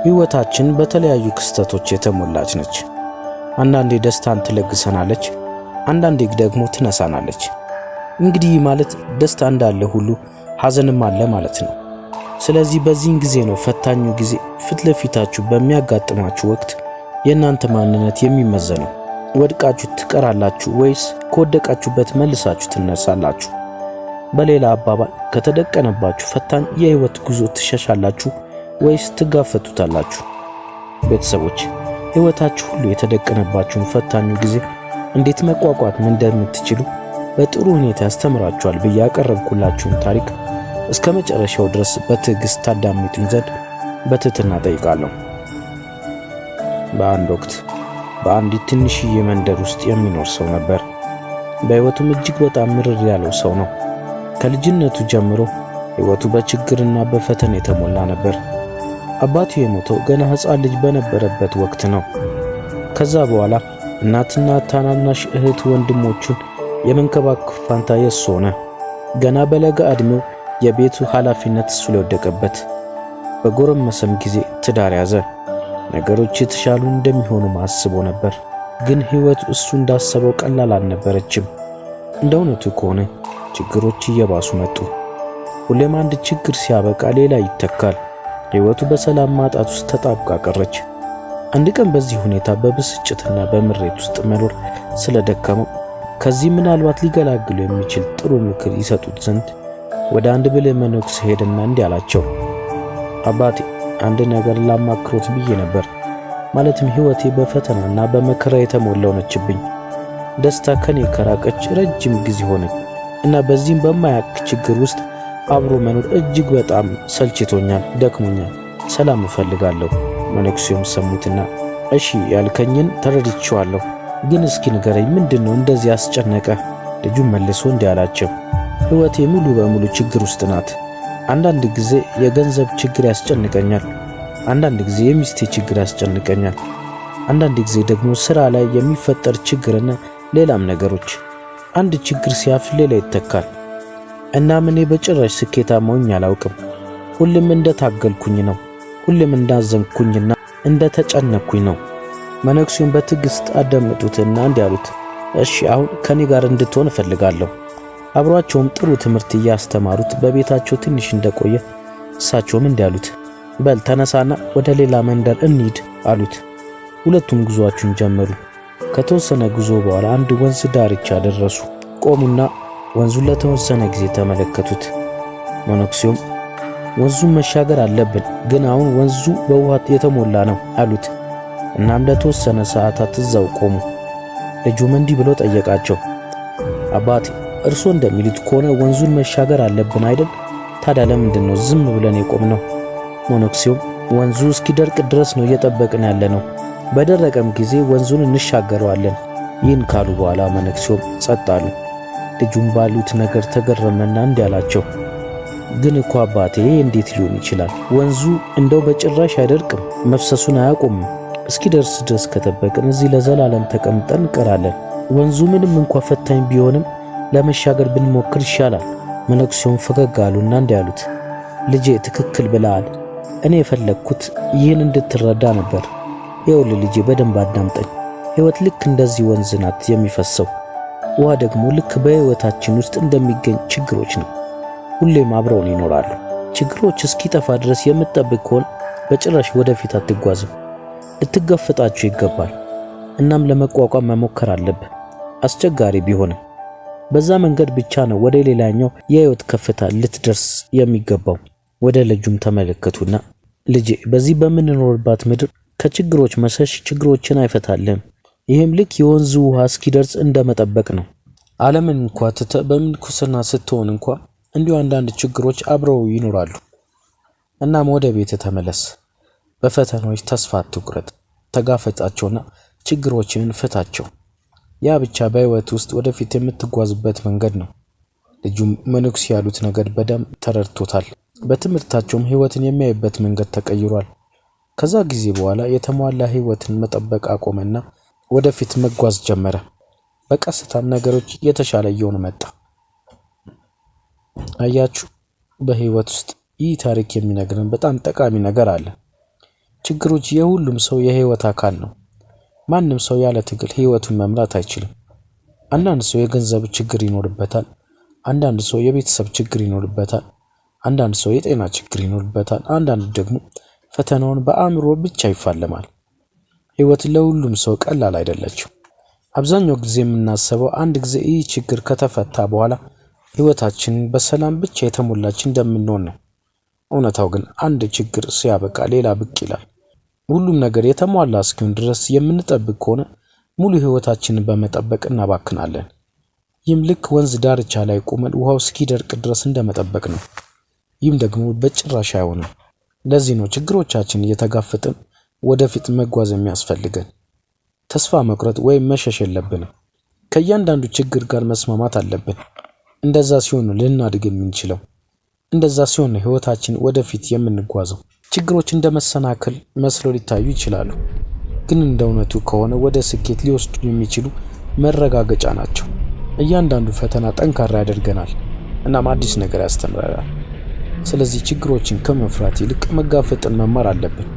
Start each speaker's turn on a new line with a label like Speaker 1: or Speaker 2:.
Speaker 1: ህይወታችን በተለያዩ ክስተቶች የተሞላች ነች። አንዳንዴ ደስታን ትለግሰናለች፣ አንዳንዴ ደግሞ ትነሳናለች። እንግዲህ ማለት ደስታ እንዳለ ሁሉ ሐዘንም አለ ማለት ነው። ስለዚህ በዚህን ጊዜ ነው ፈታኙ ጊዜ ፊት ለፊታችሁ በሚያጋጥማችሁ ወቅት የእናንተ ማንነት የሚመዘነው። ወድቃችሁ ትቀራላችሁ ወይስ ከወደቃችሁበት መልሳችሁ ትነሳላችሁ? በሌላ አባባል ከተደቀነባችሁ ፈታኝ የህይወት ጉዞ ትሸሻላችሁ ወይስ ትጋፈጡታላችሁ? ቤተሰቦች ህይወታችሁ ሁሉ የተደቀነባችሁን ፈታኙ ጊዜ እንዴት መቋቋም እንደምትችሉ በጥሩ ሁኔታ ያስተምራችኋል ብዬ ያቀረብኩላችሁን ታሪክ እስከ መጨረሻው ድረስ በትዕግስት ታዳምጡኝ ዘንድ በትህትና ጠይቃለሁ። በአንድ ወቅት በአንዲት ትንሽዬ መንደር ውስጥ የሚኖር ሰው ነበር። በህይወቱም እጅግ በጣም ምርር ያለው ሰው ነው። ከልጅነቱ ጀምሮ ህይወቱ በችግርና በፈተና የተሞላ ነበር። አባቱ የሞተው ገና ሕፃን ልጅ በነበረበት ወቅት ነው። ከዛ በኋላ እናትና ታናናሽ እህት ወንድሞቹን የመንከባከብ ፋንታ የሱ ሆነ። ገና በለጋ ዕድሜው የቤቱ ኃላፊነት እሱ ላይ ወደቀበት። በጎረመሰም ጊዜ ትዳር ያዘ። ነገሮች የተሻሉ እንደሚሆኑ አስቦ ነበር። ግን ህይወቱ እሱ እንዳሰበው ቀላል አልነበረችም። እንደ እውነቱ ከሆነ ችግሮች እየባሱ መጡ። ሁሌም አንድ ችግር ሲያበቃ ሌላ ይተካል። ህይወቱ በሰላም ማጣት ውስጥ ተጣብቃ ቀረች። አንድ ቀን በዚህ ሁኔታ በብስጭትና በምሬት ውስጥ መኖር ስለደከመው ከዚህ ምናልባት ሊገላግሉ የሚችል ጥሩ ምክር ይሰጡት ዘንድ ወደ አንድ ብልህ መነኩሴ ሄደና እንዲህ አላቸው። አባቴ አንድ ነገር ላማክሮት ብዬ ነበር። ማለትም ህይወቴ በፈተናና በመከራ የተሞላው ነችብኝ። ደስታ ከኔ ከራቀች ረጅም ጊዜ ሆነ እና በዚህም በማያክ ችግር ውስጥ አብሮ መኖር እጅግ በጣም ሰልችቶኛል፣ ደክሞኛል፣ ሰላም እፈልጋለሁ። መነኩሴውም ሰሙትና እሺ ያልከኝን ተረድቼዋለሁ፣ ግን እስኪ ንገረኝ ምንድነው እንደዚህ ያስጨነቀ? ልጁም መልሶ እንዲህ አላቸው። ህይወቴ ሙሉ በሙሉ ችግር ውስጥ ናት። አንዳንድ ጊዜ የገንዘብ ችግር ያስጨንቀኛል፣ አንዳንድ ጊዜ የሚስቴ ችግር ያስጨንቀኛል፣ አንዳንድ ጊዜ ደግሞ ስራ ላይ የሚፈጠር ችግርና ሌላም ነገሮች። አንድ ችግር ሲያልፍ ሌላ ይተካል። እናም እኔ በጭራሽ ስኬታማ ሆኜ አላውቅም። ሁሌም እንደታገልኩኝ ነው፣ ሁሌም እንዳዘንኩኝና እንደተጨነኩኝ ነው። መነኩሴውን በትዕግስት አዳመጡትና እንዲህ አሉት። እሺ አሁን ከኔ ጋር እንድትሆን እፈልጋለሁ። አብሯቸውም ጥሩ ትምህርት እያስተማሩት በቤታቸው ትንሽ እንደቆየ እሳቸውም እንዲህ አሉት። በል ተነሳና ወደ ሌላ መንደር እንሂድ አሉት። ሁለቱም ጉዞአቸውን ጀመሩ። ከተወሰነ ጉዞ በኋላ አንድ ወንዝ ዳርቻ ደረሱ። ቆሙና ወንዙን ለተወሰነ ጊዜ ተመለከቱት። መነኩሴውም ወንዙን መሻገር አለብን፣ ግን አሁን ወንዙ በውሃ የተሞላ ነው አሉት። እናም ለተወሰነ ሰዓታት እዛው ቆሙ። ልጁም እንዲህ ብሎ ጠየቃቸው። አባቴ እርሶ እንደሚሉት ከሆነ ወንዙን መሻገር አለብን አይደል? ታዲያ ለምንድን ነው ዝም ብለን የቆምነው? መነኩሴውም ወንዙ እስኪደርቅ ድረስ ነው እየጠበቅን ያለነው። በደረቀም ጊዜ ወንዙን እንሻገረዋለን። ይህን ካሉ በኋላ መነኩሴውም ጸጥ አሉ። ልጁም ባሉት ነገር ተገረመና እንዲህ አላቸው። ግን እኮ አባቴ እንዴት ሊሆን ይችላል? ወንዙ እንደው በጭራሽ አይደርቅም፣ መፍሰሱን አያቆምም። እስኪደርስ ድረስ ከጠበቅን እዚህ ለዘላለም ተቀምጠን እንቀራለን። ወንዙ ምንም እንኳን ፈታኝ ቢሆንም ለመሻገር ብንሞክር ይሻላል። መነኩሴውም ፈገግ አሉና እንዲህ አሉት። ልጄ ትክክል ብለሃል። እኔ የፈለግኩት ይህን እንድትረዳ ነበር። ይኸውልህ ልጄ በደንብ አዳምጠኝ። ሕይወት ልክ እንደዚህ ወንዝ ናት የሚፈሰው። ውሃ ደግሞ ልክ በሕይወታችን ውስጥ እንደሚገኝ ችግሮች ነው። ሁሌም አብረውን ይኖራሉ። ችግሮች እስኪጠፋ ድረስ የምትጠብቅ ከሆነ በጭራሽ ወደፊት አትጓዝም። ልትጋፈጣቸው ይገባል። እናም ለመቋቋም መሞከር አለብህ፣ አስቸጋሪ ቢሆንም። በዛ መንገድ ብቻ ነው ወደ ሌላኛው የሕይወት ከፍታ ልትደርስ የሚገባው። ወደ ልጁም ተመለከቱና ልጄ በዚህ በምንኖርባት ምድር ከችግሮች መሸሽ ችግሮችን አይፈታልህም። ይህም ልክ የወንዙ ውሃ እስኪደርስ እንደመጠበቅ ነው። ዓለምን እንኳን ትተህ በምንኩስና ስትሆን እንኳን እንዲሁ አንዳንድ ችግሮች አብረው ይኖራሉ። እናም ወደ ቤት ተመለስ። በፈተናዎች ተስፋ አትቁረጥ። ተጋፈጣቸውና ችግሮችን ፍታቸው። ያ ብቻ በሕይወት ውስጥ ወደፊት የምትጓዝበት መንገድ ነው። ልጁም መነኩሴ ያሉት ነገር በደንብ ተረድቶታል። በትምህርታቸውም ሕይወትን የሚያይበት መንገድ ተቀይሯል። ከዛ ጊዜ በኋላ የተሟላ ሕይወትን መጠበቅ አቆመና ወደፊት መጓዝ ጀመረ። በቀስታም ነገሮች የተሻለ እየሆኑ መጣ። አያችሁ፣ በሕይወት ውስጥ ይህ ታሪክ የሚነግረን በጣም ጠቃሚ ነገር አለ። ችግሮች የሁሉም ሰው የህይወት አካል ነው። ማንም ሰው ያለ ትግል ህይወቱን መምራት አይችልም። አንዳንድ ሰው የገንዘብ ችግር ይኖርበታል፣ አንዳንድ ሰው የቤተሰብ ችግር ይኖርበታል፣ አንዳንድ ሰው የጤና ችግር ይኖርበታል፣ አንዳንዱ ደግሞ ፈተናውን በአእምሮ ብቻ ይፋለማል። ህይወት ለሁሉም ሰው ቀላል አይደለችም። አብዛኛው ጊዜ የምናስበው አንድ ጊዜ ይህ ችግር ከተፈታ በኋላ ህይወታችን በሰላም ብቻ የተሞላች እንደምንሆን ነው። እውነታው ግን አንድ ችግር ሲያበቃ ሌላ ብቅ ይላል። ሁሉም ነገር የተሟላ እስኪሆን ድረስ የምንጠብቅ ከሆነ ሙሉ ህይወታችንን በመጠበቅ እናባክናለን። ይህም ልክ ወንዝ ዳርቻ ላይ ቆመን ውሃው እስኪደርቅ ድረስ እንደመጠበቅ ነው። ይህም ደግሞ በጭራሽ አይሆንም። ለዚህ ነው ችግሮቻችን እየተጋፈጥን ወደፊት መጓዝ የሚያስፈልገን። ተስፋ መቁረጥ ወይም መሸሽ የለብንም። ከእያንዳንዱ ችግር ጋር መስማማት አለብን። እንደዛ ሲሆን ነው ልናድግ የምንችለው። እንደዛ ሲሆን ነው ህይወታችን ወደፊት የምንጓዘው። ችግሮች እንደ መሰናክል መስለው ሊታዩ ይችላሉ፣ ግን እንደ እውነቱ ከሆነ ወደ ስኬት ሊወስዱ የሚችሉ መረጋገጫ ናቸው። እያንዳንዱ ፈተና ጠንካራ ያደርገናል፣ እናም አዲስ ነገር ያስተምረናል። ስለዚህ ችግሮችን ከመፍራት ይልቅ መጋፈጥን መማር አለብን።